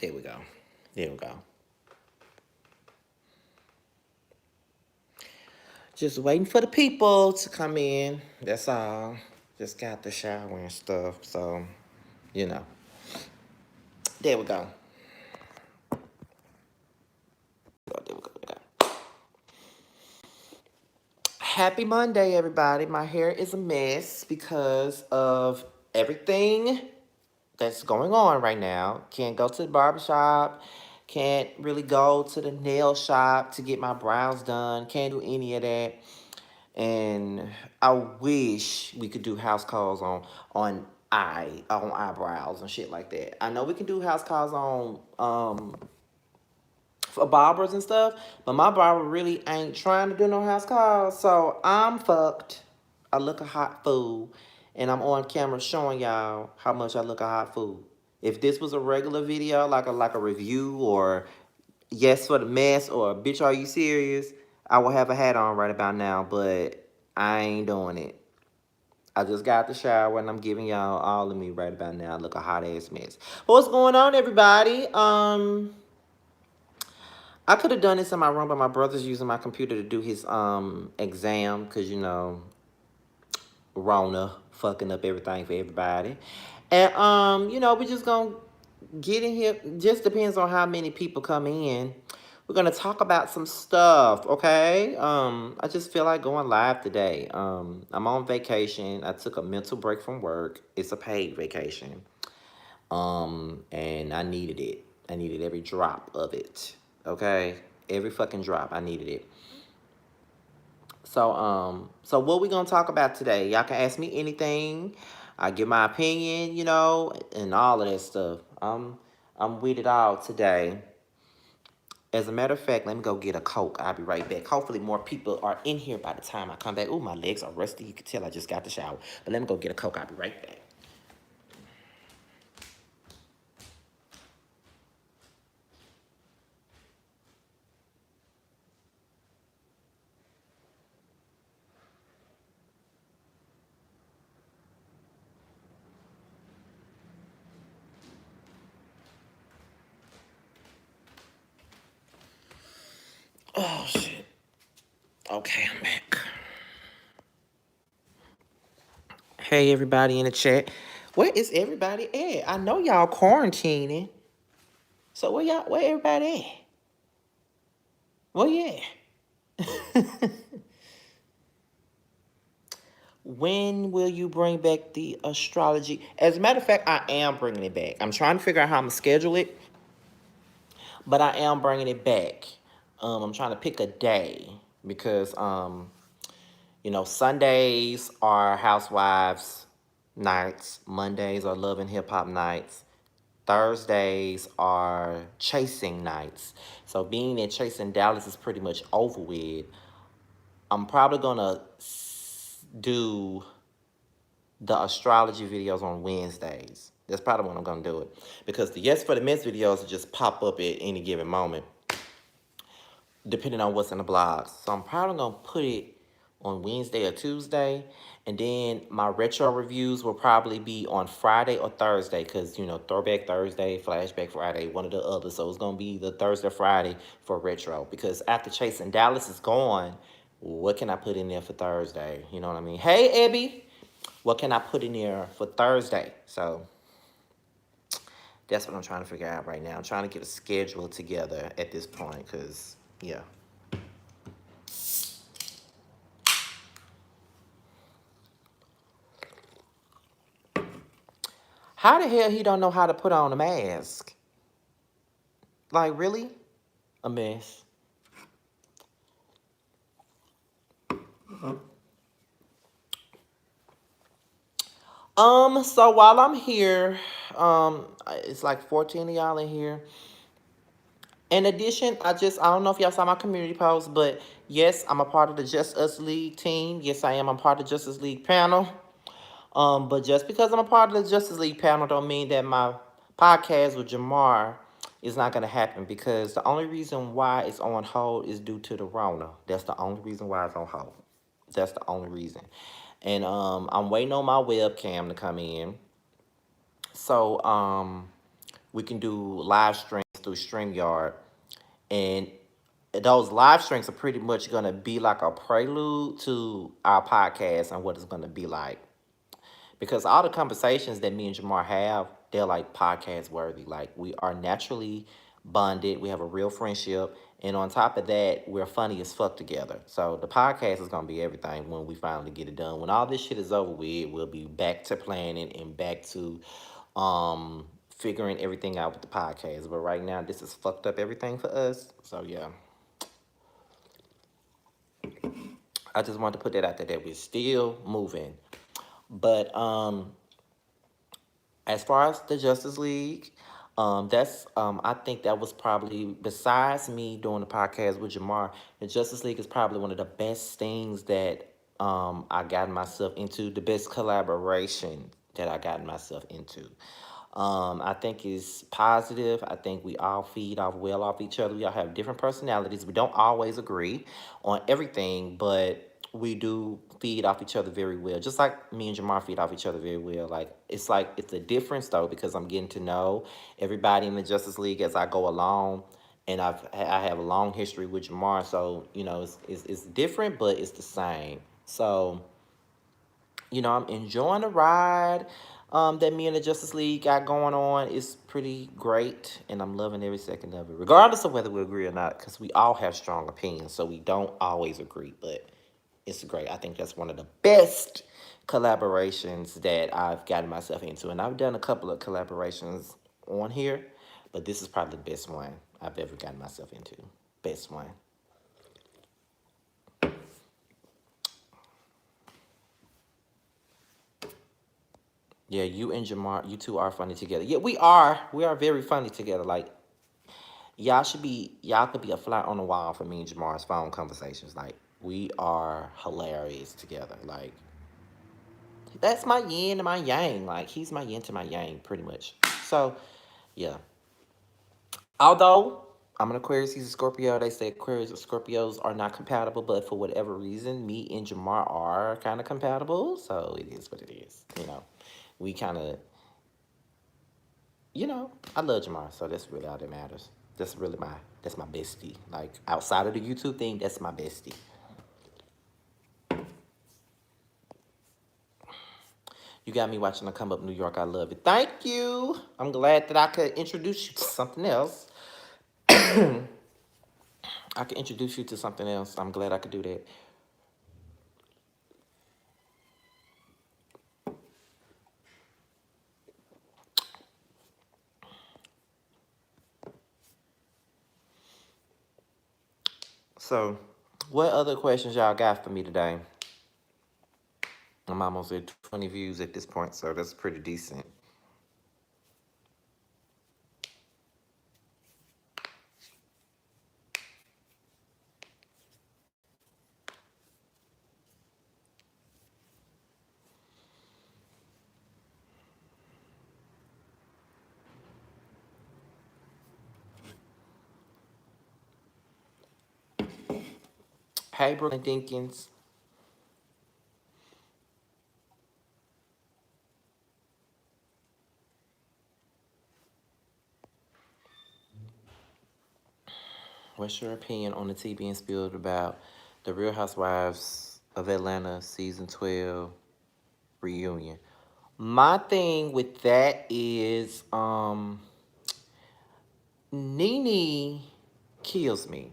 There we go. There we go. Just waiting for the people to come in. That's all. Just got the shower and stuff. So, you know. There we go. There we go. Happy Monday, everybody. My hair is a mess because of everything that's going on right now. Can't go to the barbershop. Can't really go to the nail shop to get my brows done. Can't do any of that. And I wish we could do house calls on eyebrows and shit like that. I know we can do house calls on for barbers and stuff, but my barber really ain't trying to do no house calls, so I'm fucked. I look a hot fool, and I'm on camera showing y'all how much I look a hot fool. If this was a regular video, like a review or yes for the mess or bitch are you serious, I will have a hat on right about now, but I ain't doing it. I just got the shower and I'm giving y'all all of me right about now. I look a hot ass mess. But what's going on, everybody? I could have done this in my room, but my brother's using my computer to do his exam because, you know, Rona fucking up everything for everybody. And, you know, we just going to get in here. Just depends on how many people come in. We're going to talk about some stuff, okay? I just feel like going live today. I'm on vacation. I took a mental break from work. It's a paid vacation. And I needed it. I needed every drop of it. Okay? Every fucking drop. I needed it. So what we gonna talk about today? Y'all can ask me anything. I give my opinion, you know, and all of that stuff. I'm with it all today. As a matter of fact, let me go get a Coke. I'll be right back. Hopefully more people are in here by the time I come back. Oh, my legs are rusty. You can tell I just got the shower. But let me go get a Coke. I'll be right back. Oh, shit. Okay, I'm back. Hey, everybody in the chat. Where is everybody at? I know y'all quarantining. So where everybody at? Well, yeah. When will you bring back the astrology? As a matter of fact, I am bringing it back. I'm trying to figure out how I'm going to schedule it, but I am bringing it back. I'm trying to pick a day because, you know, Sundays are housewives nights. Mondays are love and hip hop nights. Thursdays are chasing nights. So being that Chasing Dallas is pretty much over with, I'm probably going to do the astrology videos on Wednesdays. That's probably when I'm going to do it. Because the Yes for the Men's videos will just pop up at any given moment, depending on what's in the blogs. So I'm probably going to put it on Wednesday or Tuesday. And then my retro reviews will probably be on Friday or Thursday. Because, you know, Throwback Thursday, Flashback Friday, one or the other. So it's going to be the Thursday or Friday for retro. Because after Chasing Dallas is gone, what can I put in there for Thursday? You know what I mean? Hey, Abby. What can I put in there for Thursday? So that's what I'm trying to figure out right now. I'm trying to get a schedule together at this point because, yeah. How the hell he don't know how to put on a mask? Like, really? A mess. So while I'm here, it's like 14 of y'all in here. In addition, I don't know if y'all saw my community post, but yes, I'm a part of the Just Us League team. Yes, I am. I'm part of the Justice League panel. But just because I'm a part of the Justice League panel don't mean that my podcast with Jamar is not going to happen, because the only reason why it's on hold is due to the Rona. That's the only reason why it's on hold. That's the only reason. And I'm waiting on my webcam to come in. So We can do live streams through StreamYard, and those live streams are pretty much gonna be like a prelude to our podcast and what it's gonna be like. Because all the conversations that me and Jamar have, they're like podcast worthy. Like we are naturally bonded. We have a real friendship. And on top of that, we're funny as fuck together. So the podcast is gonna be everything when we finally get it done. When all this shit is over with, we'll be back to planning and back to figuring everything out with the podcast. But right now this is fucked up everything for us. So yeah. I just wanted to put that out there that we're still moving. But as far as the Justice League, that's I think that was probably, besides me doing the podcast with Jamar, the Justice League is probably one of the best things that I got myself into, the best collaboration that I got myself into. I think it's positive. I think we all feed off well off each other. We all have different personalities. We don't always agree on everything, but we do feed off each other very well. Just like me and Jamar feed off each other very well. Like it's a difference though, because I'm getting to know everybody in the Justice League as I go along, and I have a long history with Jamar, so it's different, but it's the same. So I'm enjoying the ride that me and the Justice League got going on. It's pretty great, and I'm loving every second of it, regardless of whether we agree or not, because we all have strong opinions, so we don't always agree, but it's great. I think that's one of the best collaborations that I've gotten myself into, and I've done a couple of collaborations on here, but this is probably the best one I've ever gotten myself into. Best one. Yeah, you and Jamar, you two are funny together. Yeah, we are. We are very funny together. Like y'all could be a fly on the wall for me and Jamar's phone conversations. Like we are hilarious together. Like that's my yin and my yang. Like he's my yin to my yang, pretty much. So yeah. Although I'm an Aquarius, he's a Scorpio. They say Aquarius and Scorpios are not compatible, but for whatever reason, me and Jamar are kind of compatible. So it is what it is. We kind of I love Jamar, so that's really all that matters. That's my bestie. Like outside of the YouTube thing, that's my bestie. You got me watching the Come Up New York. I love it. Thank you. I'm glad that I could introduce you to something else. I could introduce you to something else. I'm glad I could do that. So, what other questions y'all got for me today? I'm almost at 20 views at this point, so that's pretty decent. Hey, Brooklyn Dinkins. What's your opinion on the tea being spilled about the Real Housewives of Atlanta season 12 reunion? My thing with that is Nene kills me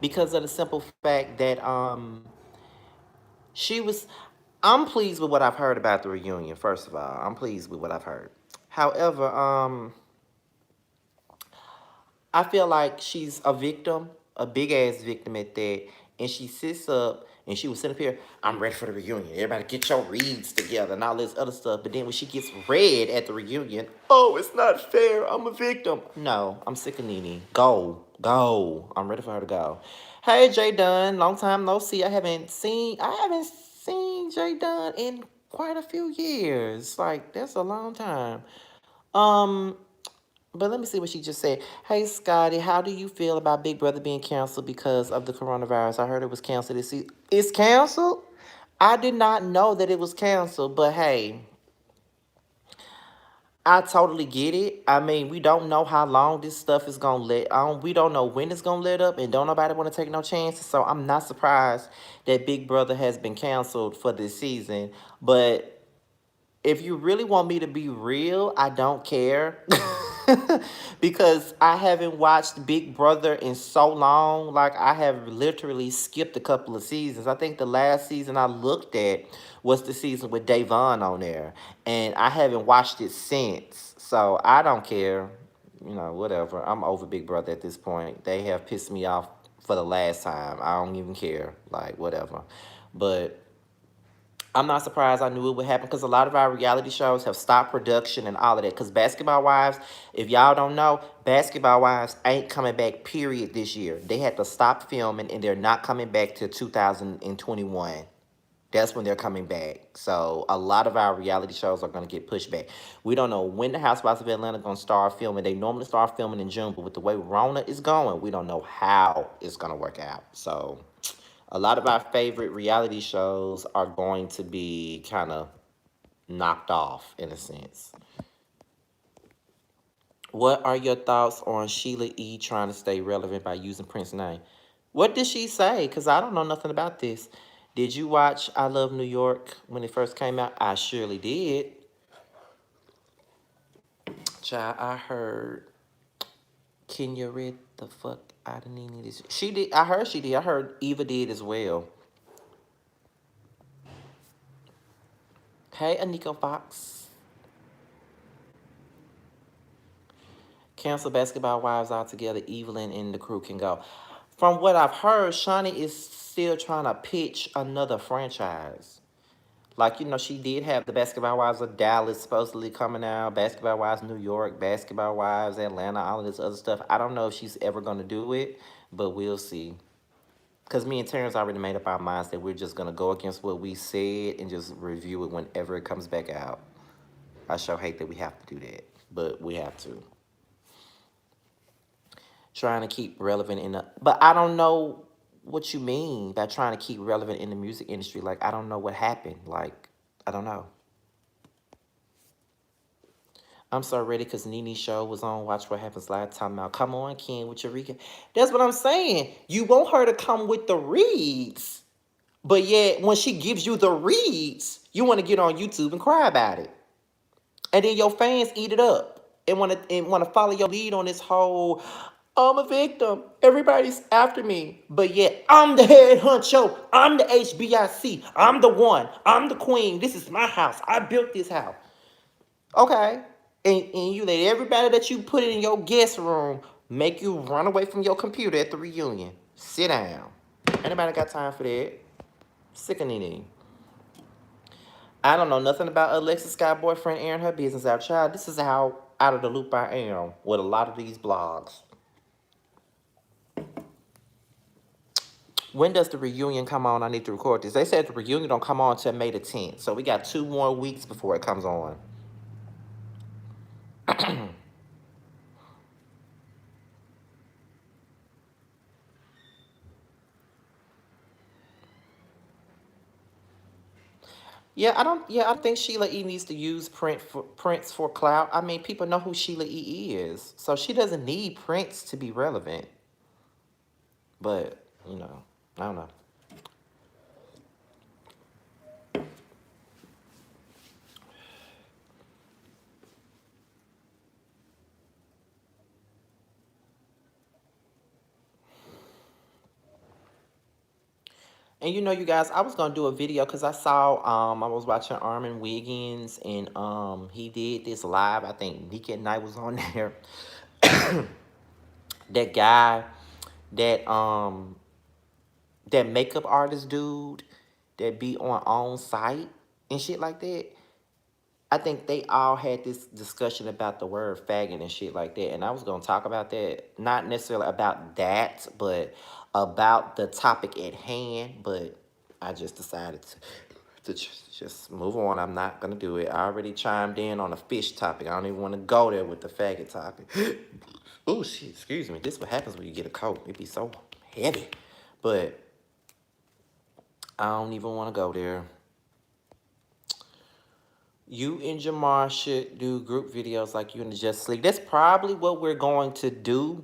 because of the simple fact that she was I'm pleased with what I've heard about the reunion. First of all, I'm pleased with what I've heard. However, I feel like she's a victim, a big ass victim at that. And she sits up and she was sitting up here, I'm ready for the reunion. Everybody get your reads together and all this other stuff. But then when she gets read at the reunion, oh, it's not fair. I'm a victim. No, I'm sick of Nene. Go. Go. I'm ready for her to go. Hey Jay Dunn, long time no see. I haven't seen Jay Dunn in quite a few years. Like, that's a long time. Um, but let me see what she just said. Hey, Scotty, how do you feel about Big Brother being canceled because of the coronavirus? I heard it was canceled this season. It's canceled? I did not know that it was canceled, but hey, I totally get it. I mean, we don't know how long this stuff is gonna let on. We don't know when it's gonna let up, and don't nobody want to take no chances. So I'm not surprised that Big Brother has been canceled for this season. But if you really want me to be real, I don't care. Because I haven't watched Big Brother in so long. Like, I have literally skipped a couple of seasons. I think the last season I looked at was the season with Davon on there. And I haven't watched it since. So I don't care. You know, whatever. I'm over Big Brother at this point. They have pissed me off for the last time. I don't even care. Like, whatever. But I'm not surprised. I knew it would happen because a lot of our reality shows have stopped production and all of that. Because Basketball Wives, if y'all don't know, Basketball Wives ain't coming back, period, this year. They had to stop filming and they're not coming back till 2021. That's when they're coming back. So a lot of our reality shows are going to get pushed back. We don't know when the Housewives of Atlanta going to start filming. They normally start filming in June, but with the way Rona is going, we don't know how it's going to work out. So a lot of our favorite reality shows are going to be kind of knocked off in a sense. What are your thoughts on Sheila E. trying to stay relevant by using Prince's name? What did she say? Because I don't know nothing about this. Did you watch I Love New York when it first came out? I surely did. Child, I heard Kenya read the fuck out of Nene this. She did. I heard she did. I heard Eva did as well. Hey, Anika Fox. Cancel Basketball Wives altogether. Evelyn and the crew can go. From what I've heard, Shawnee is still trying to pitch another franchise. Like, you know, she did have the Basketball Wives of Dallas supposedly coming out, Basketball Wives New York, Basketball Wives Atlanta, all of this other stuff. I don't know if she's ever going to do it, but we'll see. Because me and Terrence already made up our minds that we're just going to go against what we said and just review it whenever it comes back out. I sure hate that we have to do that, but we have to. Trying to keep relevant in the, but I don't know what you mean by trying to keep relevant in the music industry. Like, I don't know what happened. Like, I don't know. I'm so ready because Nene's show was on Watch What Happens Live. Talking about, come on, Ken, with your recap. That's what I'm saying. You want her to come with the reads, but yet when she gives you the reads, you want to get on YouTube and cry about it, and then your fans eat it up and want to follow your lead on this whole. I'm a victim. Everybody's after me, but yet I'm the head honcho. I'm the HBIC. I'm the one. I'm the queen. This is my house. I built this house. Okay. And you let everybody that you put in your guest room make you run away from your computer at the reunion. Sit down. Anybody got time for that? Sickening. I don't know nothing about Alexis Scott boyfriend airing her business out. Child, this is how out of the loop I am with a lot of these blogs. When does the reunion come on? I need to record this. They said the reunion don't come on until May the 10th. So we got 2 more weeks before it comes on. I think Sheila E needs to use Prince for clout. I mean, people know who Sheila E is. So she doesn't need Prince to be relevant. But, you know, I don't know. And you know, you guys, I was gonna do a video because I saw I was watching Armin Wiggins and he did this live. I think Nick at Night was on there. That guy, that that makeup artist dude that be on site and shit like that. I think they all had this discussion about the word faggot and shit like that. And I was going to talk about that. Not necessarily about that, but about the topic at hand. But I just decided to just move on. I'm not going to do it. I already chimed in on a fish topic. I don't even want to go there with the faggot topic. Oh, shit, excuse me. This is what happens when you get a coat. It be so heavy. But I don't even want to go there. You and Jamar should do group videos like you and Just Sleep. That's probably what we're going to do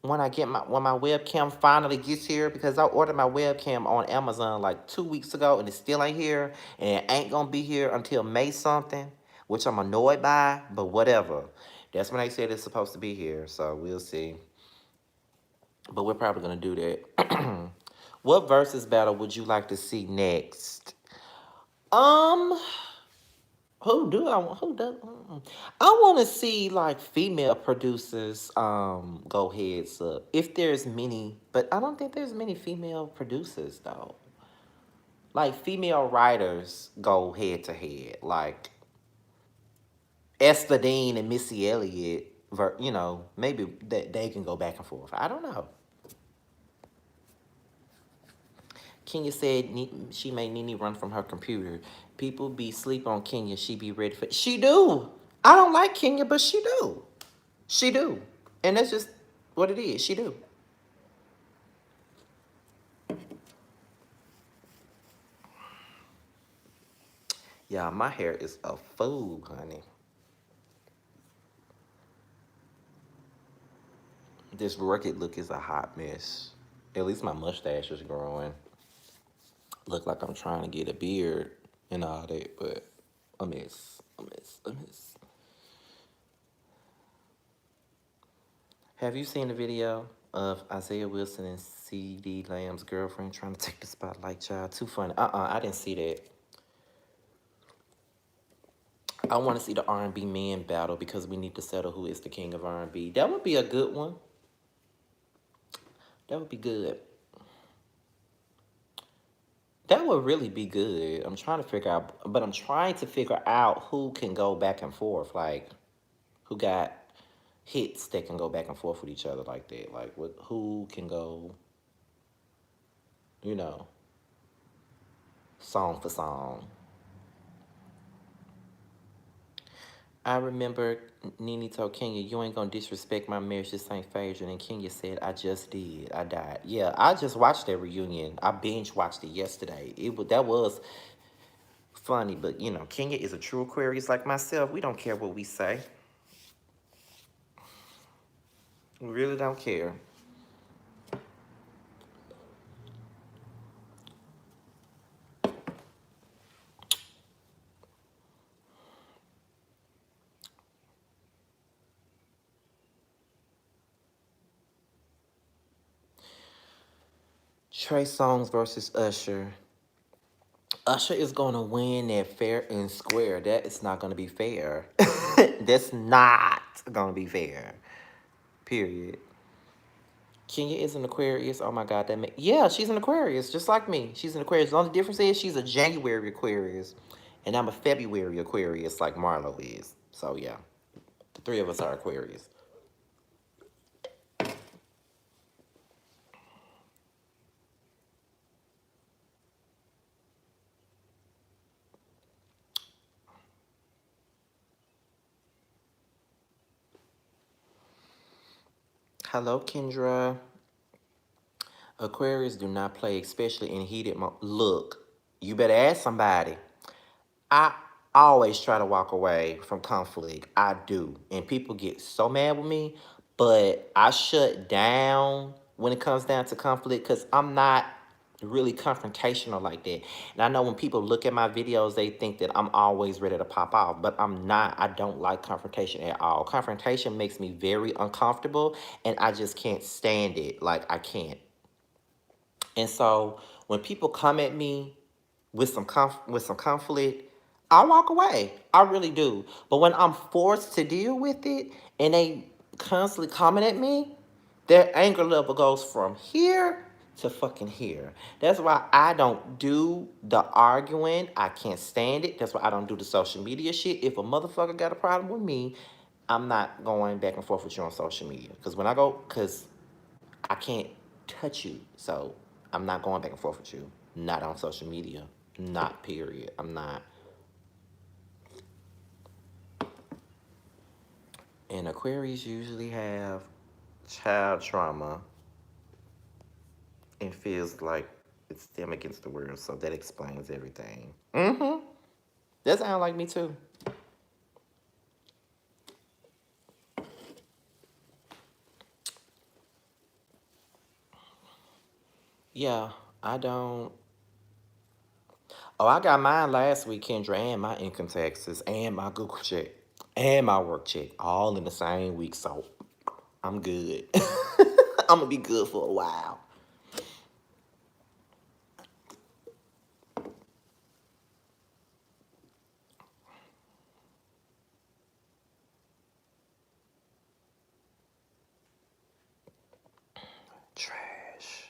when my webcam finally gets here, because I ordered my webcam on Amazon like 2 weeks ago and it still ain't here, and it ain't gonna be here until May something, which I'm annoyed by, but whatever. That's when they said it's supposed to be here, so we'll see. But we're probably gonna do that. What versus battle would you like to see next? Um, who do I want? Who does? I want to see like female producers go heads up if there's many, but I don't think there's many female producers though. Like female writers go head to head, like Esther Dean and Missy Elliott. Maybe that they can go back and forth. I don't know. Kenya said she made Nene run from her computer. People be sleep on Kenya. She be ready for. She do. I don't like Kenya, but she do. She do. And that's just what it is. She do. Yeah, my hair is a fool, honey. This rugged look is a hot mess. At least my mustache is growing. Look like I'm trying to get a beard and all that, but a mess. A mess. A mess. Have you seen the video of Isaiah Wilson and C.D. Lamb's girlfriend trying to take the spotlight, child? Too funny. I didn't see that. I want to see the R&B men battle because we need to settle who is the king of R&B. That would be a good one. That would be good. That would really be good. I'm trying to figure out who can go back and forth, like who got hits that can go back and forth with each other like that. Like who can go, you know, song for song. I remember Nene told Kenya, "You ain't gonna disrespect my marriage to St. Phaedra." And Kenya said, "I just did. I died." Yeah, I just watched that reunion. I binge watched it yesterday. That was funny, but Kenya is a true Aquarius like myself. We don't care what we say. We really don't care. Trey Songz versus Usher. Usher is gonna win that fair and square. That is not gonna be fair. That's not gonna be fair. Period. Kenya is an Aquarius. Oh my God, yeah, she's an Aquarius, just like me. She's an Aquarius. The only difference is she's a January Aquarius, and I'm a February Aquarius, like Marlo is. So yeah, the three of us are Aquarius. Hello, Kendra. Aquarius do not play, especially in heated Look, you better ask somebody. I always try to walk away from conflict. I do. And people get so mad with me, but I shut down when it comes down to conflict because I'm not really confrontational like that. And I know when people look at my videos, they think that I'm always ready to pop off, but I'm not. I don't like confrontation at all. Confrontation makes me very uncomfortable and I just can't stand it. Like, I can't. And so when people come at me with some conflict, I walk away. I really do. But when I'm forced to deal with it and they constantly comment at me, their anger level goes from here to fucking here. That's why I don't do the arguing. I can't stand it. That's why I don't do the social media shit. If a motherfucker got a problem with me, I'm not going back and forth with you on social media. Because I can't touch you. So I'm not going back and forth with you. Not on social media. Not period. I'm not. And Aquarius usually have child trauma and feels like it's them against the world. So that explains everything. Mm-hmm. That sounds like me too. Yeah, I don't. Oh, I got mine last week, Kendra, and my income taxes, and my Google check, and my work check, all in the same week. So I'm good. I'm gonna be good for a while. Trash.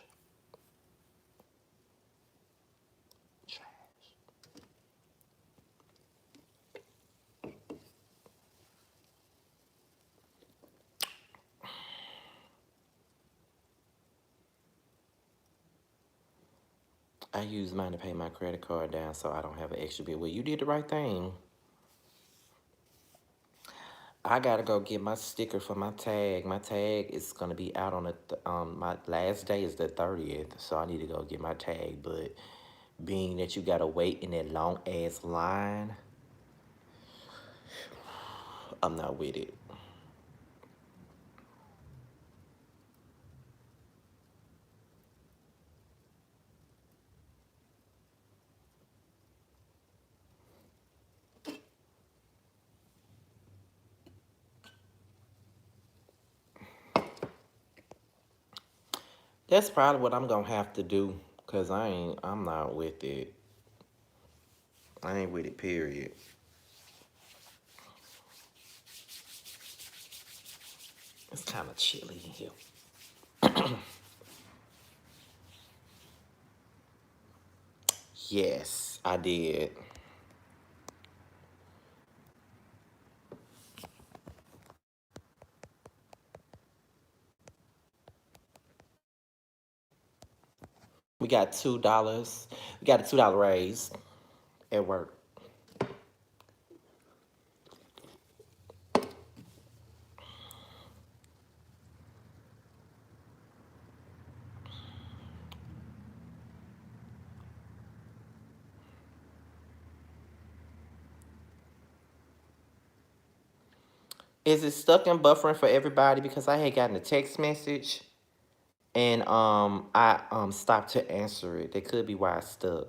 Trash. I use mine to pay my credit card down so I don't have an extra bill. Well, you did the right thing. I gotta go get my sticker for my tag. My tag is gonna be out on my last day is the 30th, so I need to go get my tag. But being that you gotta wait in that long ass line, I'm not with it. That's probably what I'm gonna have to do, cause I'm not with it. I ain't with it. Period. It's kind of chilly in here. Yes, I did. We got $2. We got a $2 raise at work. Is it stuck in buffering for everybody? Because I had gotten a text message and I stopped to answer it. That could be why it's stuck.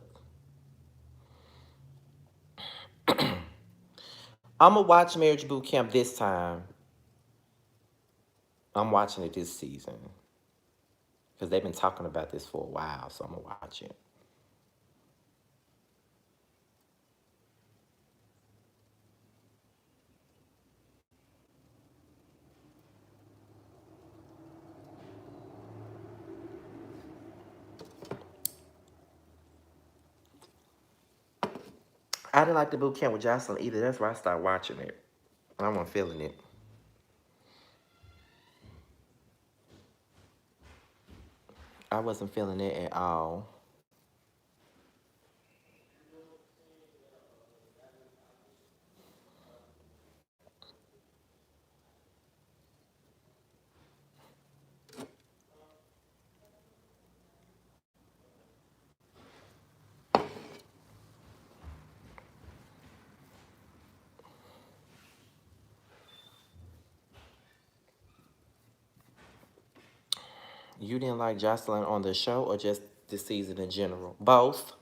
I'm gonna watch Marriage Boot Camp this time. I'm watching it this season because they've been talking about this for a while, so I'm gonna watch it. I didn't like the boot camp with Jocelyn either. That's why I started watching it. I wasn't feeling it. I wasn't feeling it at all. You didn't like Jocelyn on the show or just the season in general? Both.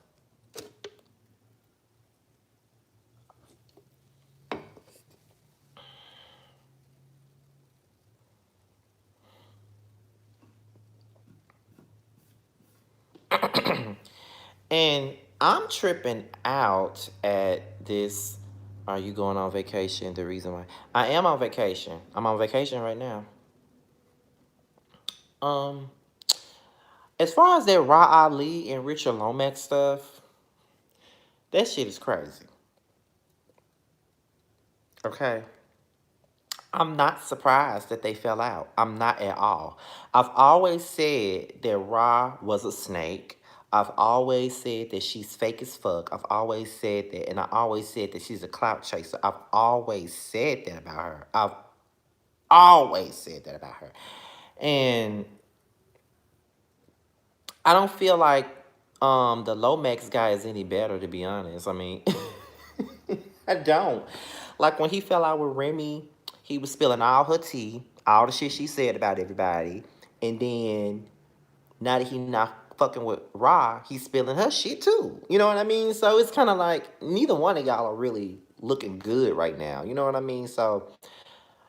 And I'm tripping out at this. Are you going on vacation? The reason why I am on vacation. I'm on vacation right now. Um, as far as that Ra Ali and Richard Lomax stuff, that shit is crazy. Okay. I'm not surprised that they fell out. I'm not at all. I've always said that Ra was a snake. I've always said that she's fake as fuck. I've always said that. And I always said that she's a clout chaser. I've always said that about her. I've always said that about her. And I don't feel like the Lomax guy is any better, to be honest. I mean, I don't. Like when he fell out with Remy, he was spilling all her tea, all the shit she said about everybody. And then now that he not fucking with Ra, he's spilling her shit too. You know what I mean? So it's kind of like neither one of y'all are really looking good right now. You know what I mean? So,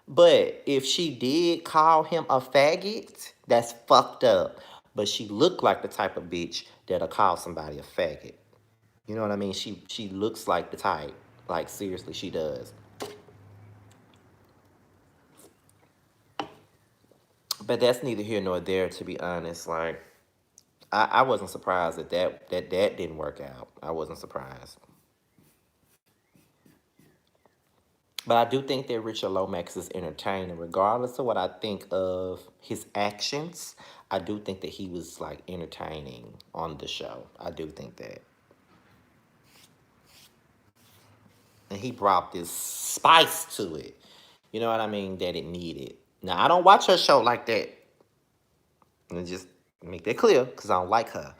but if she did call him a faggot, that's fucked up. But she looked like the type of bitch that'll call somebody a faggot. You know what I mean? She looks like the type. Like seriously, she does. But that's neither here nor there, to be honest. Like I wasn't surprised that didn't work out. I wasn't surprised. But I do think that Richard Lomax is entertaining, regardless of what I think of his actions. I do think that he was like entertaining on the show. I do think that, and he brought this spice to it. You know what I mean? That it needed. Now I don't watch her show like that, and just make that clear because I don't like her.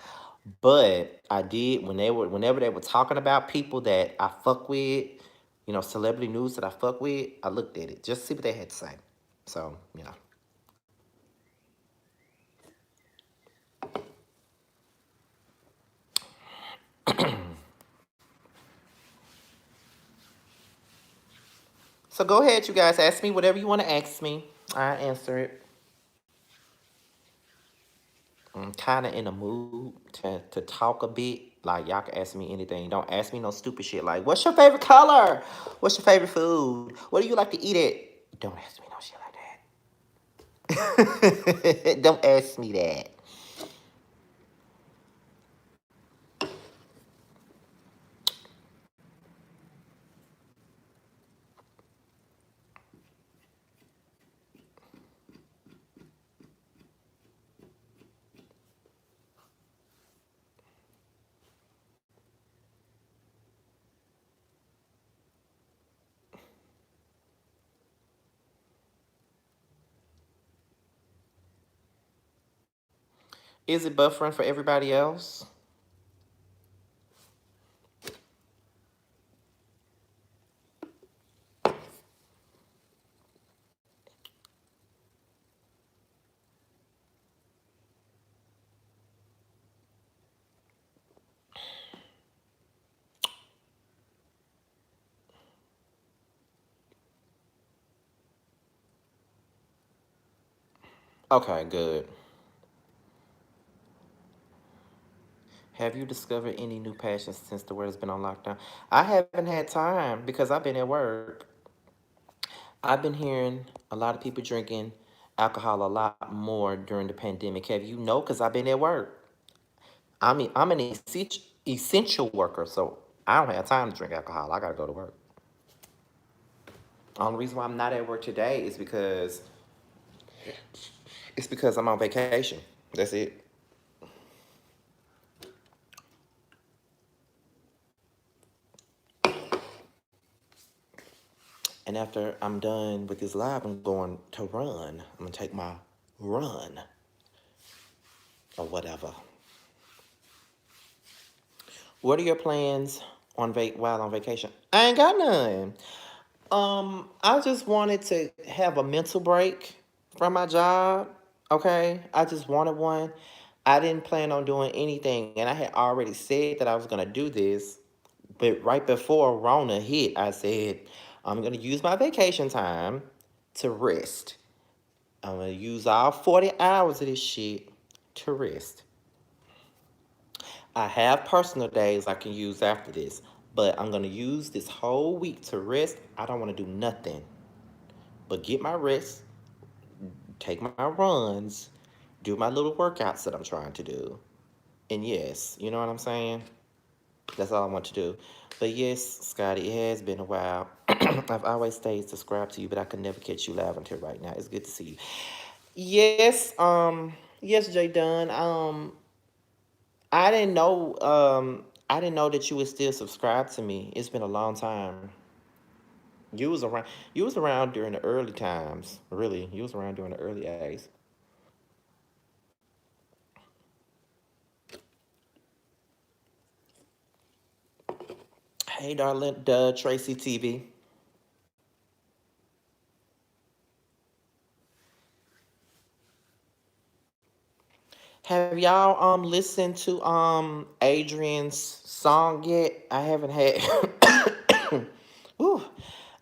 But I did whenever they were talking about people that I fuck with, celebrity news that I fuck with. I looked at it just to see what they had to say. So So go ahead, you guys. Ask me whatever you want to ask me. I answer it. I'm kind of in a mood to talk a bit. Like, y'all can ask me anything. Don't ask me no stupid shit like, what's your favorite color? What's your favorite food? What do you like to eat it? Don't ask me no shit like that. Don't ask me that. Is it buffering for everybody else? Okay, good. Have you discovered any new passions since the world has been on lockdown? I haven't had time because I've been at work. I've been hearing a lot of people drinking alcohol a lot more during the pandemic. Have you know? Because I've been at work. I mean, I'm an essential worker, so I don't have time to drink alcohol. I gotta go to work. Only reason why I'm not at work today is because I'm on vacation. That's it. And after I'm done with this live, I'm going to run. I'm gonna take my run or whatever. What are your plans while on vacation? I ain't got none. I just wanted to have a mental break from my job. Okay, I just wanted one. I didn't plan on doing anything, and I had already said that I was gonna do this. But right before Rona hit, I said I'm gonna use my vacation time to rest. I'm gonna use all 40 hours of this shit to rest. I have personal days I can use after this, but I'm gonna use this whole week to rest. I don't want to do nothing but get my rest, take my runs, do my little workouts that I'm trying to do. And yes, you know what I'm saying? That's all I want to do. But yes, Scotty, it has been a while. I've always stayed subscribed to you, but I could never catch you live until right now. It's good to see you. Yes, yes, Jay Dunn. I didn't know that you would still subscribe to me. It's been a long time. You was around during the early times. Really. You was around during the early days. Hey darling, Tracy TV. Have Have y'all listened to Adrian's song yet? I haven't had Whew.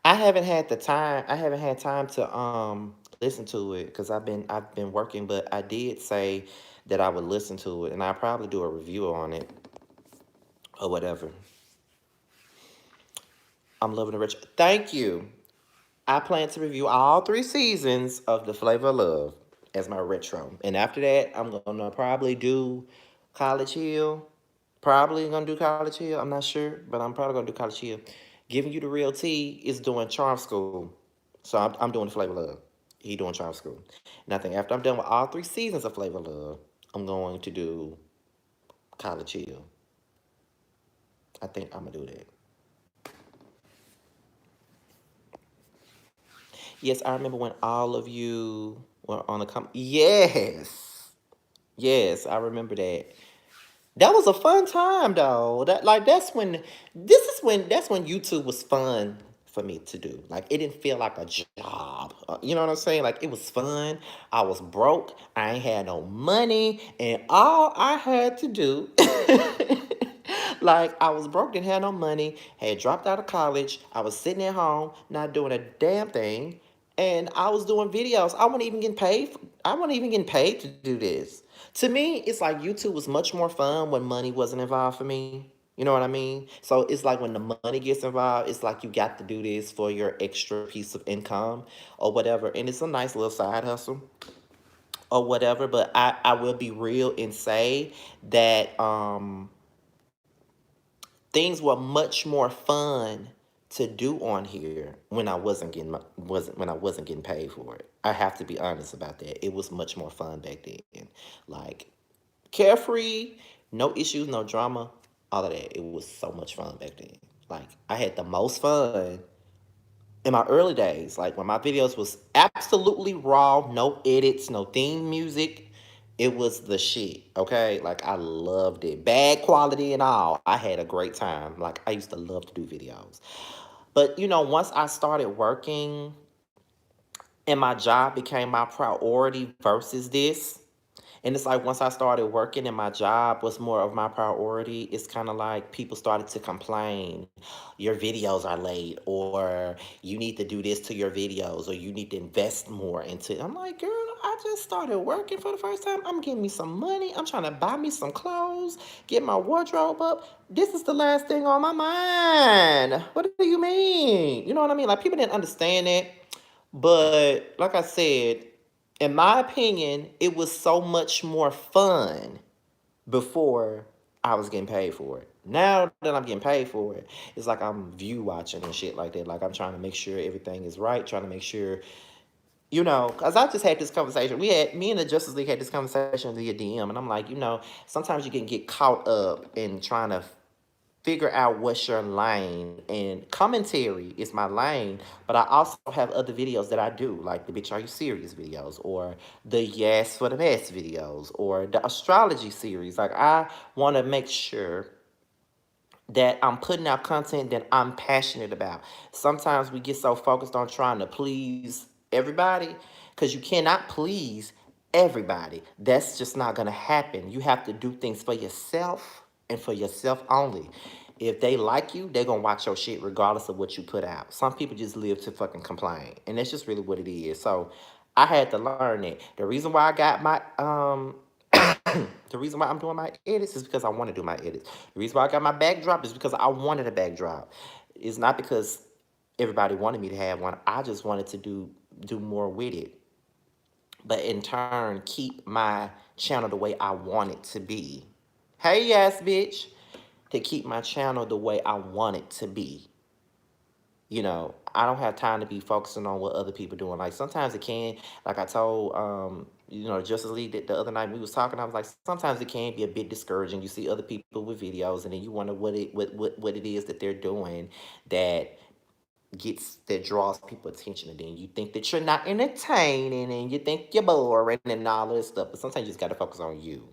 I haven't had the time. I haven't had time to listen to it because I've been working, but I did say that I would listen to it and I'll probably do a review on it or whatever. I'm loving the rich. Thank you. I plan to review all 3 seasons of The Flavor of Love as my retro. And after that, I'm gonna probably do College Hill. Probably gonna do College Hill. I'm not sure, but I'm probably gonna do College Hill. Giving You the Real Tea is doing Charm School. So I'm doing The Flavor of Love. He doing Charm School. And I think after I'm done with all 3 seasons of Flavor of Love, I'm going to do College Hill. I think I'm gonna do that. Yes, I remember when all of you were on the Yes. Yes, I remember that. That was a fun time though. That's when YouTube was fun for me to do. Like it didn't feel like a job. You know what I'm saying? Like it was fun. I was broke. I ain't had no money, and all I had to do like I was broke, didn't have no money, had dropped out of college. I was sitting at home, not doing a damn thing, and I was doing videos. I wasn't even getting paid to do this. To me, it's like YouTube was much more fun when money wasn't involved for me. You know what I mean? So it's like when the money gets involved, it's like you got to do this for your extra piece of income or whatever. And it's a nice little side hustle or whatever. But I will be real and say that things were much more fun to do on here when I wasn't getting paid for it. I have to be honest about that. It was much more fun back then. Like carefree, no issues, no drama, all of that. It was so much fun back then. Like I had the most fun in my early days, like when my videos was absolutely raw, no edits, no theme music, it was the shit. Okay, like I loved it, bad quality and all. I had a great time. Like I used to love to do videos, but once I started working and my job became my priority versus this, and it's like once I started working and my job was more of my priority, it's kind of like people started to complain. Your videos are late, or you need to do this to your videos, or you need to invest more into it. I'm like, girl, I just started working for the first time. I'm getting me some money. I'm trying to buy me some clothes, get my wardrobe up. This is the last thing on my mind. What do you mean? You know what I mean? Like people didn't understand it. But like I said, in my opinion, it was so much more fun before I was getting paid for it. Now that I'm getting paid for it, it's like I'm view watching and shit like that. Like I'm trying to make sure everything is right, trying to make sure, because I just had this conversation. Me and the Justice League had this conversation via DM, and I'm like, sometimes you can get caught up in trying to figure out what's your lane, and commentary is my lane, but I also have other videos that I do, like the Bitch Are You Serious videos, or the Yes for the Mess videos, or the astrology series. Like I want to make sure that I'm putting out content that I'm passionate about. Sometimes we get so focused on trying to please everybody, because you cannot please everybody. That's just not going to happen. You have to do things for yourself and for yourself only. If they like you, they're going to watch your shit regardless of what you put out. Some people just live to fucking complain, and that's just really what it is. So I had to learn that. The reason why I got my the reason why I'm doing my edits is because I want to do my edits. The reason why I got my backdrop is because I wanted a backdrop. It's not because everybody wanted me to have one. I just wanted to do more with it. But in turn, keep my channel the way I want it to be. Hey, yes, bitch. To keep my channel the way I want it to be. I don't have time to be focusing on what other people doing. Like sometimes it can, like I told Justice League the other night we was talking, I was like, sometimes it can be a bit discouraging. You see other people with videos and then you wonder what it is that they're doing that that draws people attention, and then you think that you're not entertaining and you think you're boring and all this stuff. But sometimes you just got to focus on you,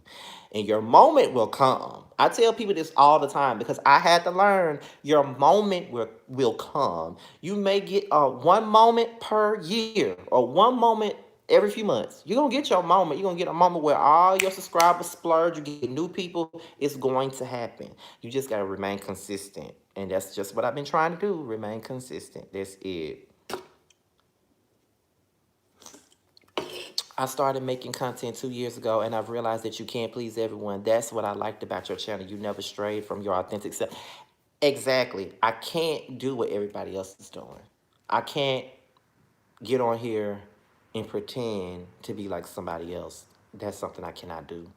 and your moment will come. I tell people this all the time because I had to learn your moment will come. You may get one moment per year or one moment Every few months. You're gonna get your moment. You're gonna get a moment where all your subscribers splurge, you get new people. It's going to happen. You just gotta remain consistent. And that's just what I've been trying to do. Remain consistent. That's it. I started making content 2 years ago, and I've realized that you can't please everyone. That's what I liked about your channel. You never strayed from your authentic self. Exactly. I can't do what everybody else is doing. I can't get on here and pretend to be like somebody else. That's something I cannot do.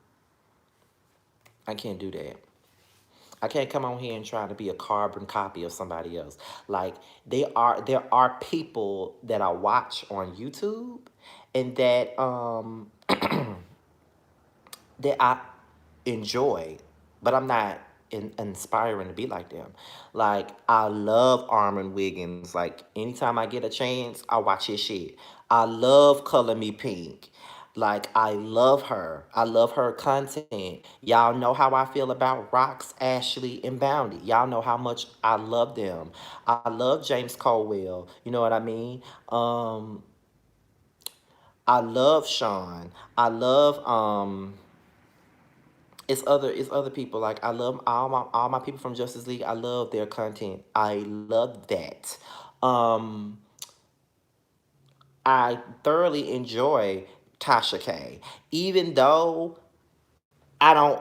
I can't do that. I can't come on here and try to be a carbon copy of somebody else. Like there are people that I watch on YouTube and that I enjoy, but I'm not inspiring to be like them. Like I love Armin Wiggins. Like anytime I get a chance, I watch his shit. I love Color Me Pink. Like I love her. I love her content. Y'all know how I feel about Rox, Ashley, and Bounty. Y'all know how much I love them. I love James Colwell. You know what I mean? I love Sean. I love it's other people. Like I love all my people from Justice League. I love their content. I love that. Um, I thoroughly enjoy Tasha K. Even though I don't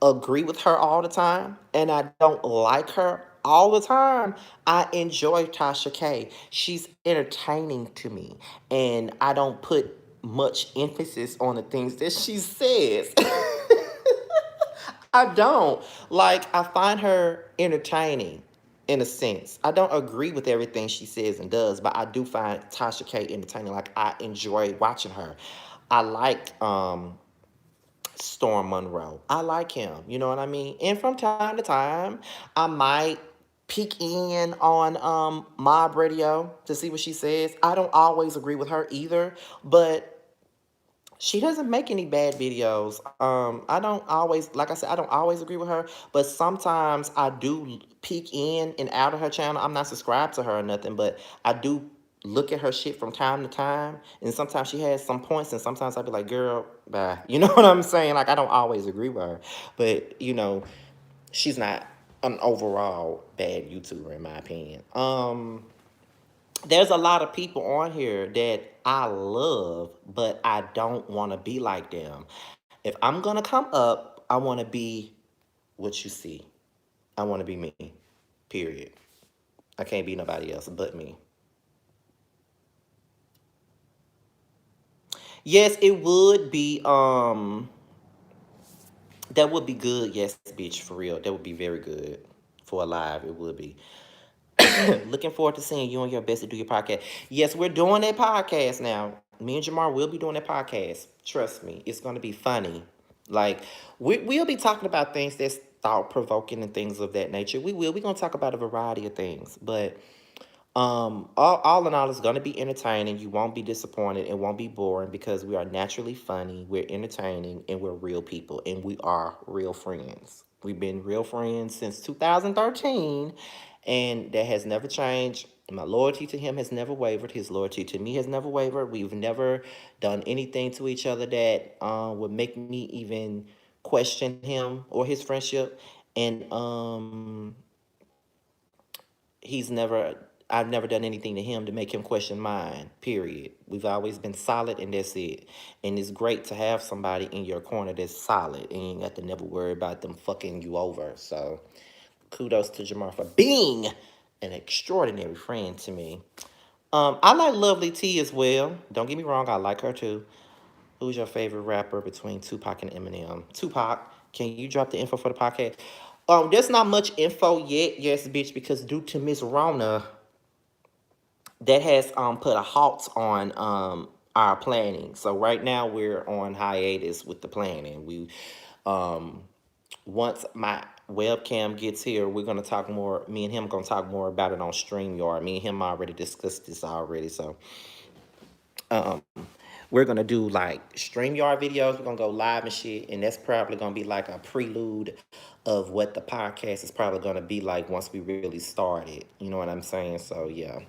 agree with her all the time and I don't like her all the time, I enjoy Tasha K. She's entertaining to me and I don't put much emphasis on the things that she says. I don't. Like, I find her entertaining in a sense. I don't agree with everything she says and does, but I do find Tasha K entertaining. Like, I enjoy watching her. I like Storm Monroe. I like him. You know what I mean? And from time to time, I might peek in on Mob Radio to see what she says. I don't always agree with her either, but she doesn't make any bad videos. I don't always, like I said, I don't always agree with her, but sometimes I do peek in and out of her channel. I'm not subscribed to her or nothing, but I do look at her shit from time to time. And sometimes she has some points, and sometimes I'd be like, girl, bye. You know what I'm saying? Like, I don't always agree with her, but, she's not an overall bad YouTuber, in my opinion. There's a lot of people on here that I love, but I don't want to be like them. If I'm going to come up, I want to be what you see. I want to be me, period. I can't be nobody else but me. Yes, it would be, that would be good. Yes, bitch, for real. That would be very good for a live. It would be. Looking forward to seeing you and your best to do your podcast. Yes, we're doing that podcast now. Me and Jamar will be doing that podcast. Trust me, it's going to be funny. Like, we'll be talking about things that's thought provoking and things of that nature. We will. We're going to talk about a variety of things. But all in all, it's going to be entertaining. You won't be disappointed. It won't be boring because we are naturally funny. We're entertaining and we're real people. And we are real friends. We've been real friends since 2013. And that has never changed. My loyalty to him has never wavered. His loyalty to me has never wavered. We've never done anything to each other that would make me even question him or his friendship. And he's never I've never done anything to him to make him question mine, period. We've always been solid and that's it. And it's great to have somebody in your corner that's solid and you ain't got to never worry about them fucking you over. So kudos to Jamar for being an extraordinary friend to me. I like Lovely T as well. Don't get me wrong, I like her too. Who's your favorite rapper between Tupac and Eminem? Tupac, can you drop the info for the podcast? There's not much info yet, yes, bitch, because due to Miss Rona, that has put a halt on our planning. So right now we're on hiatus with the planning. We once my webcam gets here, we're gonna talk more. Me and him gonna talk more about it on StreamYard. Me and him already discussed this already. So we're gonna do like StreamYard videos. We're gonna go live and shit, and that's probably gonna be like a prelude of what the podcast is probably gonna be like once we really start it. You know what I'm saying? So yeah.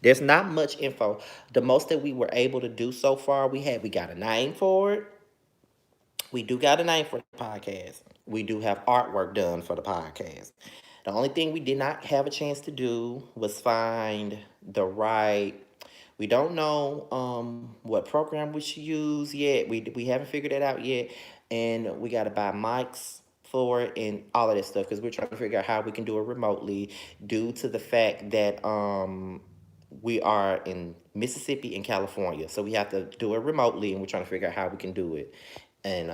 There's not much info. The most that we were able to do so far, we got a name for it. We do got a name for the podcast. We do have artwork done for the podcast. The only thing we did not have a chance to do was find the right. We don't know what program we should use yet. We haven't figured that out yet, and we got to buy mics for it and all of that stuff because we're trying to figure out how we can do it remotely due to the fact that we are in Mississippi and California, so we have to do it remotely, and we're trying to figure out how we can do it. And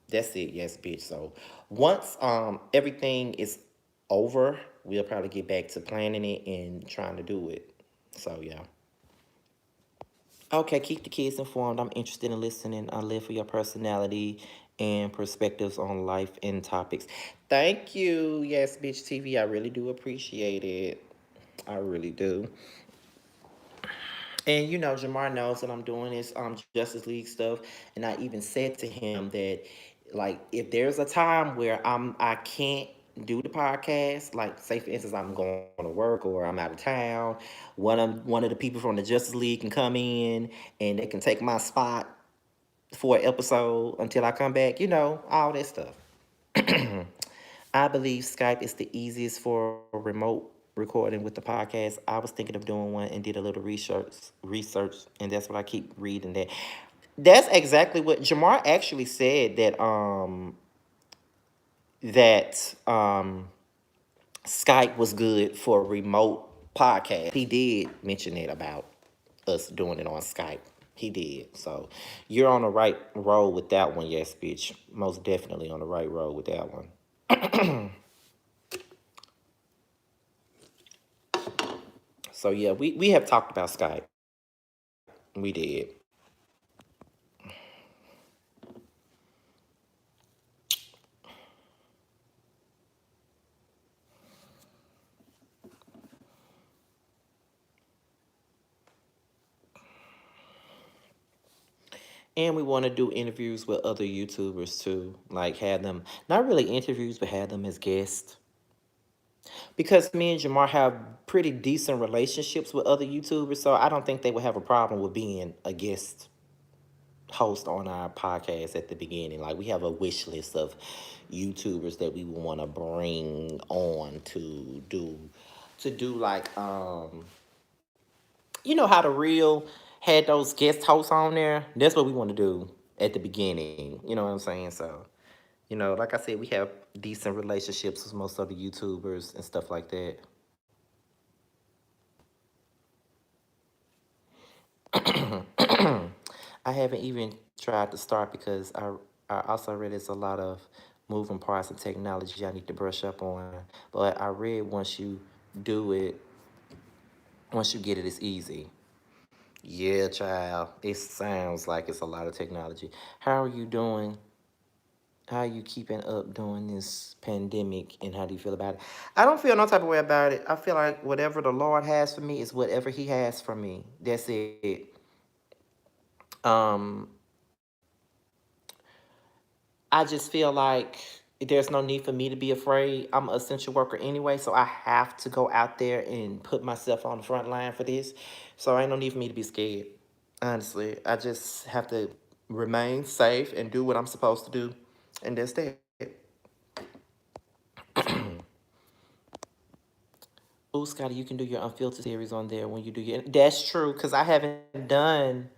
that's it, yes, bitch. So once everything is over, we'll probably get back to planning it and trying to do it. So yeah. Okay, keep the kids informed. I'm interested in listening. I live for your personality and perspectives on life and topics. Thank you, yes, bitch TV. I really do appreciate it. I really do. And you know, Jamar knows that I'm doing this Justice League stuff, and I even said to him that, like, if there's a time where I can't do the podcast, like say for instance I'm going to work or I'm out of town, one of the people from the Justice League can come in and they can take my spot for an episode until I come back. You know, all that stuff. I believe Skype is the easiest for remote recording with the podcast. I was thinking of doing one and did a little research, and that's what I keep reading that. That's exactly what Jamar actually said that Skype was good for remote podcast. He did mention it about us doing it on Skype. He did. So you're on the right road with that one, yes, bitch. Most definitely on the right road with that one. So yeah, we have talked about Skype. We did. And we want to do interviews with other YouTubers too. Like have them, not really interviews, but have them as guests. Because me and Jamar have pretty decent relationships with other YouTubers, so I don't think they would have a problem with being a guest host on our podcast at the beginning. Like we have a wish list of YouTubers that we want to bring on to do like you know how the real had those guest hosts on there? That's what we want to do at the beginning. You know what I'm saying? So, you know, like I said, we have decent relationships with most of the YouTubers and stuff like that. I haven't even tried to start because I also read there's a lot of moving parts and technology I need to brush up on. But I read do it, once you get it, it's easy. Yeah, child. It sounds like it's a lot of technology. How are you doing? How are you keeping up during this pandemic and how do you feel about it? I don't feel no type of way about it. I feel like whatever the Lord has for me is whatever He has for me. That's it. Um, I just feel like there's no need for me to be afraid. I'm an essential worker anyway, so I have to go out there and put myself on the front line for this. So ain't no need for me to be scared. Honestly, I just have to remain safe and do what I'm supposed to do, and that's that. Oh, Scotty, you can do your unfiltered series on there when you do your. That's true, because I haven't done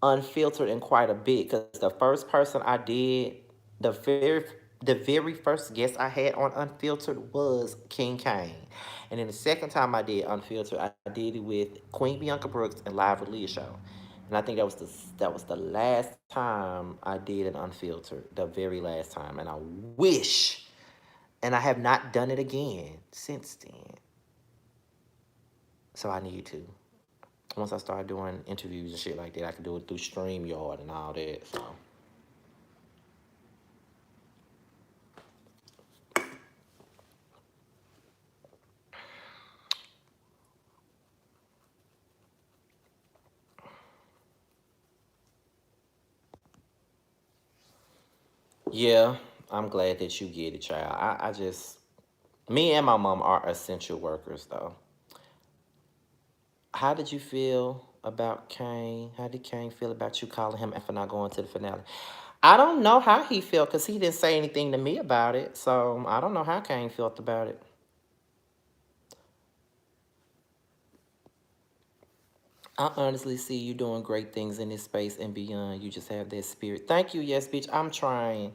unfiltered in quite a bit. Because the first person I did, the very the very first guest I had on unfiltered was King Kane, and then the second time I did unfiltered, I did it with Queen Bianca Brooks and Live with Leah show, and I think that was the last time I did an unfiltered, the very last time, and I wish, and I have not done it again since then. So I need to. Once I start doing interviews and shit like that, I can do it through StreamYard and all that. So yeah, I'm glad that you get it, child. I just me and my mom are essential workers though. How did you feel about Kane? How did Kane feel about you calling him for not going to the finale? I don't know how he felt because he didn't say anything to me about it. So I don't know how Kane felt about it. I honestly see you doing great things in this space and beyond. You just have that spirit. Thank you, yes, bitch. I'm trying.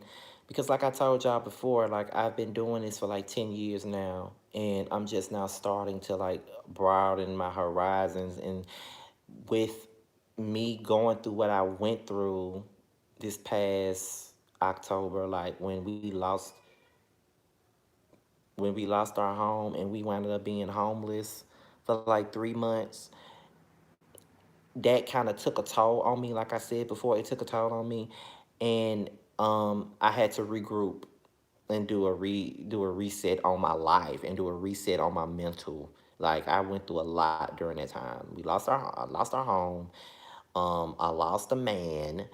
Because like I told y'all before, like I've been doing this for like 10 years now. And I'm just now starting to like broaden my horizons. And with me going through what I went through this past October, like when we lost our home and we wound up being homeless for like 3 months, that kind of took a toll on me. Like I said before, it took a toll on me, and I had to regroup and do a reset on my life and do a reset on my mental. Like I went through a lot during that time. I lost our home. I lost a man.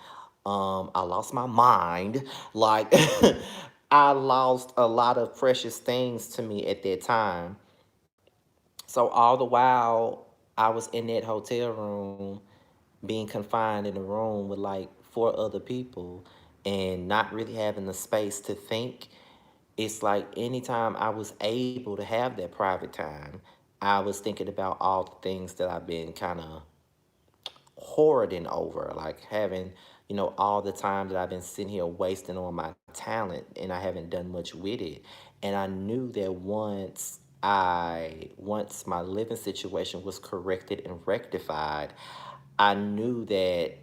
I lost my mind. Like I lost a lot of precious things to me at that time. So all the while I was in that hotel room, being confined in a room with like four other people and not really having the space to think, it's like anytime I was able to have that private time, I was thinking about all the things that I've been kind of hoarding over, like having, all the time that I've been sitting here wasting on my talent and I haven't done much with it. And I knew that once my living situation was corrected and rectified, I knew that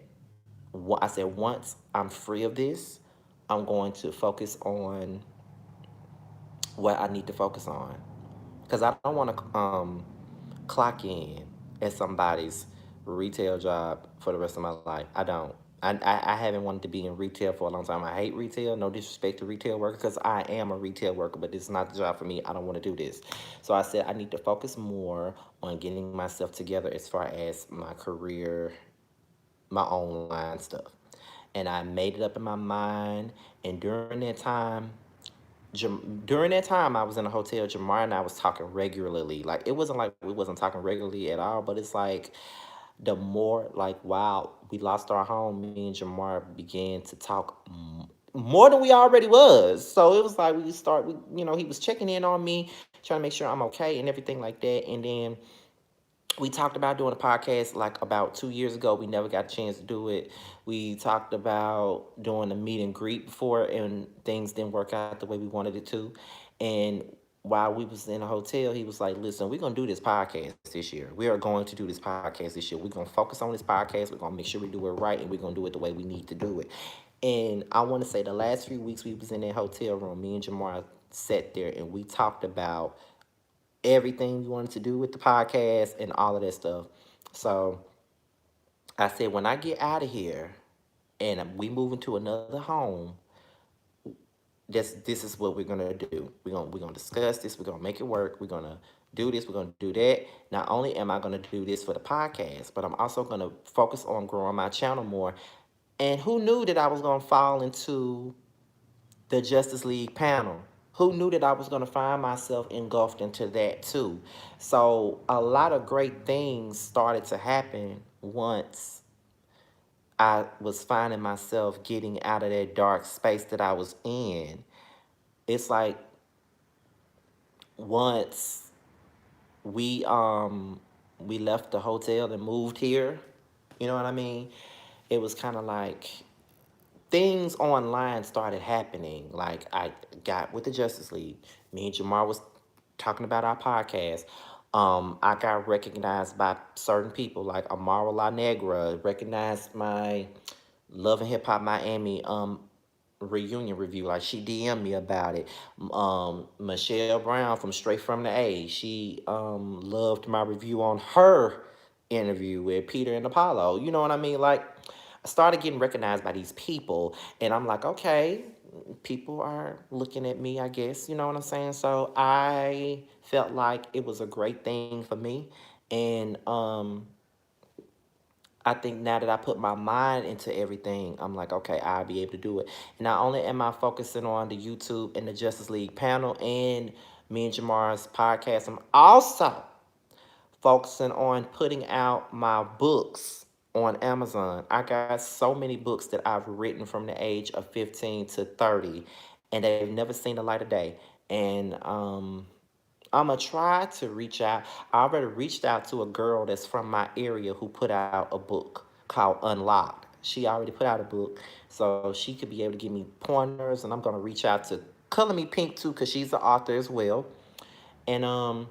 I said, once I'm free of this, I'm going to focus on what I need to focus on. Because I don't want to clock in at somebody's retail job for the rest of my life. I don't. I haven't wanted to be in retail for a long time. I hate retail. No disrespect to retail workers because I am a retail worker, but this is not the job for me. I don't want to do this. So I said I need to focus more on getting myself together as far as my career, my online stuff. And I made it up in my mind. And during that time, I was in a hotel. Jamar and I was talking regularly. Like it wasn't like we wasn't talking regularly at all, but it's like the more like wow, we lost our home. Me and Jamar began to talk more than we already was. So it was like he was checking in on me, trying to make sure I'm okay and everything like that. And then we talked about doing a podcast like about 2 years ago. We never got a chance to do it. We talked about doing a meet and greet before, and things didn't work out the way we wanted it to. And while we was in a hotel, he was like, "Listen, we're gonna do this podcast this year. We are going to do this podcast this year. We're gonna focus on this podcast. We're gonna make sure we do it right, and we're gonna do it the way we need to do it." And I want to say the last few weeks we was in that hotel room, me and Jamar sat there and we talked about everything we wanted to do with the podcast and all of that stuff. So I said, when I get out of here and we move into another home, this is what we're gonna do. We're gonna discuss this. We're gonna make it work. We're gonna do this. We're gonna do that. Not only am I gonna do this for the podcast, but I'm also gonna focus on growing my channel more. And who knew that I was gonna fall into the Justice League panel? Who knew that I was going to find myself engulfed into that too? So a lot of great things started to happen once I was finding myself getting out of that dark space that I was in. It's like once we we left the hotel and moved here, you know what I mean? It was kind of like things online started happening. Like I got with the Justice League. Me and Jamar was talking about our podcast. I got recognized by certain people like Amara La Negra, recognized my Love and Hip Hop Miami reunion review. Like she DM'd me about it. Michelle Brown from Straight from the A, she loved my review on her interview with Peter and Apollo. You know what I mean? Like I started getting recognized by these people, and I'm like, okay, people are looking at me, I guess. You know what I'm saying? So I felt like it was a great thing for me, and I think now that I put my mind into everything, I'm like, okay, I'll be able to do it. And not only am I focusing on the YouTube and the Justice League panel and me and Jamar's podcast, I'm also focusing on putting out my books on Amazon. I got so many books that I've written from the age of 15 to 30, and they've never seen the light of day. And I'm going to try to reach out. I already reached out to a girl that's from my area who put out a book called Unlocked. She already put out a book, so she could be able to give me pointers, and I'm going to reach out to Color Me Pink too, because she's an author as well. And I'm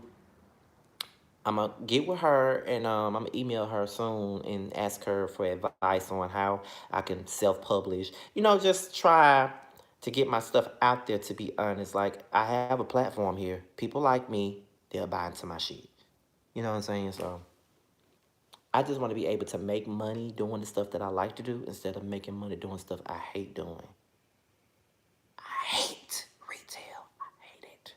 gonna get with her, and I'm gonna email her soon and ask her for advice on how I can self-publish. Just try to get my stuff out there. To be honest, like, I have a platform here. People like me, they'll buy into my shit. You know what I'm saying? So I just want to be able to make money doing the stuff that I like to do instead of making money doing stuff I hate doing. I hate retail. I hate it.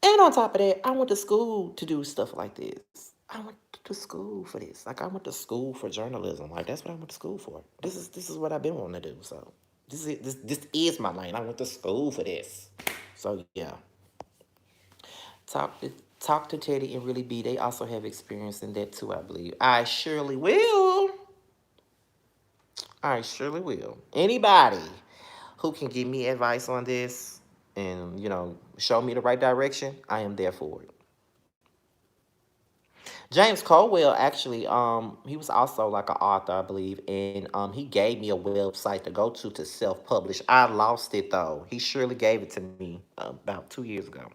And on top of that, I went to school to do stuff like this. I went to school for this. Like, I went to school for journalism. Like, that's what I went to school for. This is what I've been wanting to do. So this is my lane. I went to school for this. So yeah. Talk to talk to Teddy and Really B. They also have experience in that too, I believe. I surely will. I surely will. Anybody who can give me advice on this and, show me the right direction, I am there for it. James Colwell actually, he was also like an author, I believe, and he gave me a website to go to self-publish. I lost it though. He surely gave it to me about 2 years ago.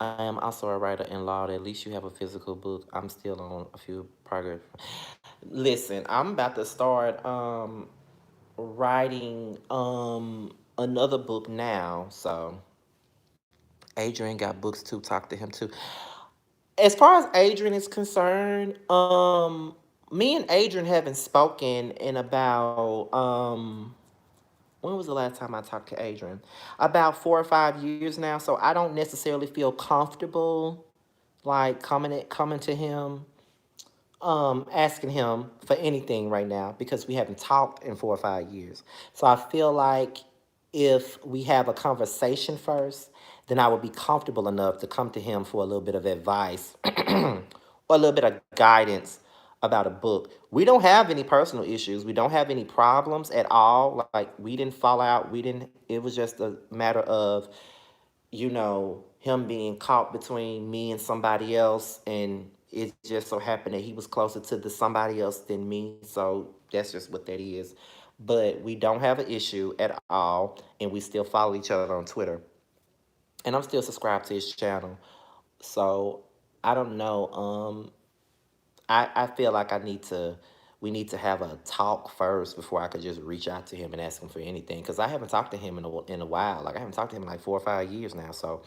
I am also a writer in law. At least you have a physical book. I'm still on a few progress. Listen, I'm about to start writing another book now. So Adrian got books too. Talk to him too. As far as Adrian is concerned, me and Adrian haven't spoken in about when was the last time I talked to Adrian? About 4 or 5 years now. So I don't necessarily feel comfortable like coming to him, asking him for anything right now because we haven't talked in 4 or 5 years. So I feel like if we have a conversation first, then I would be comfortable enough to come to him for a little bit of advice or a little bit of guidance about a book. We don't have any personal issues. We don't have any problems at all. Like, we didn't fall out. We didn't. It was just a matter of him being caught between me and somebody else, and it just so happened that he was closer to the somebody else than me. So that's just what that is. But we don't have an issue at all, and we still follow each other on Twitter. And I'm still subscribed to his channel. So I don't know. I feel like we need to have a talk first before I could just reach out to him and ask him for anything. Because I haven't talked to him in a while. Like, I haven't talked to him in like 4 or 5 years now. So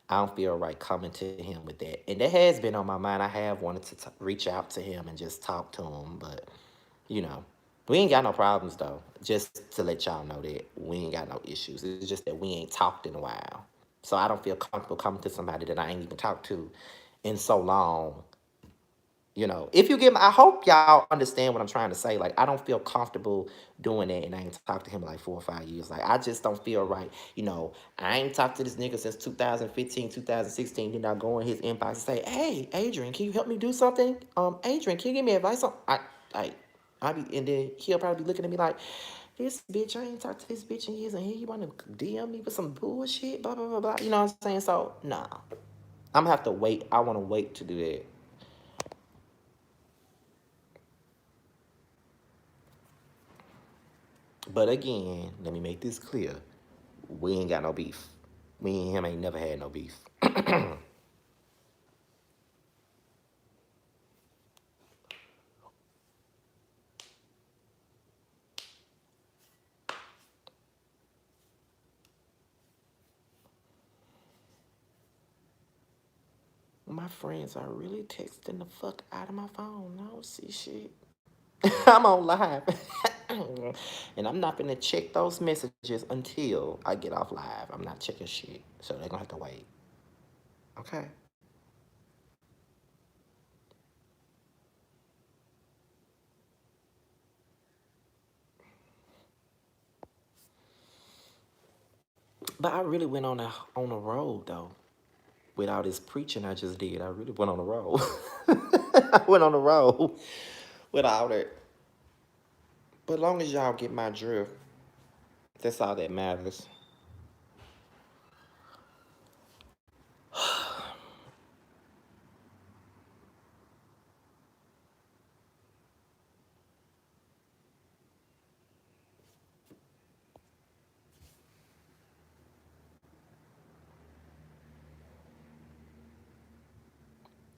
I don't feel right coming to him with that. And that has been on my mind. I have wanted to reach out to him and just talk to him. But, you know, we ain't got no problems, though. Just to let y'all know that we ain't got no issues. It's just that we ain't talked in a while. So I don't feel comfortable coming to somebody that I ain't even talked to in so long. If you I hope y'all understand what I'm trying to say. Like, I don't feel comfortable doing that, and I ain't talked to him in like 4 or 5 years. Like, I just don't feel right. I ain't talked to this nigga since 2015, 2016. Then I go in his inbox and say, "Hey, Adrian, can you help me do something? Adrian, can you give me advice on?" I be, and then he'll probably be looking at me like, "This bitch, I ain't talked to this bitch in years, and here you want to DM me with some bullshit, blah blah blah blah." You know what I'm saying? So nah, I'm gonna have to wait. I want to wait to do that. But again, let me make this clear. We ain't got no beef. Me and him ain't never had no beef. My friends are really texting the fuck out of my phone. I don't see shit. I'm on live. And I'm not gonna check those messages until I get off live. I'm not checking shit. So they're gonna have to wait. Okay. But I really went on a road though. With all this preaching I just did, I really went on the road. I went on the road with all that. But long as y'all get my drift, that's all that matters.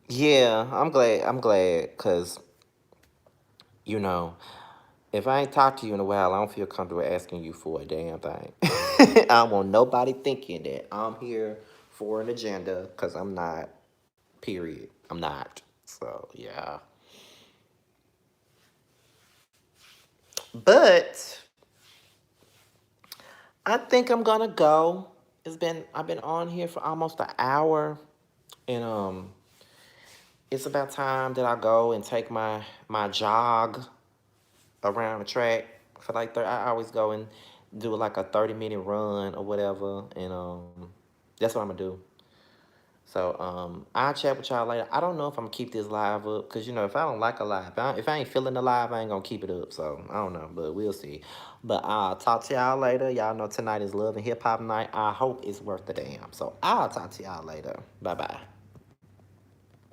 Yeah, I'm glad. I'm glad, cause you know, if I ain't talked to you in a while, I don't feel comfortable asking you for a damn thing. I don't want nobody thinking that I'm here for an agenda, cause I'm not. Period. I'm not. So yeah. But I think I'm gonna go. I've been on here for almost an hour, and it's about time that I go and take my jog around the track for like 30. I always go and do like a 30-minute run or whatever, and that's what I'm gonna do. So I'll chat with y'all later. I don't know if I'm gonna keep this live up because if I don't like a live, if I ain't feeling the live, I ain't gonna keep it up. So I don't know, but we'll see. But I'll talk to y'all later. Y'all know tonight is Love and Hip Hop night. I hope it's worth the damn. So I'll talk to y'all later. Bye bye.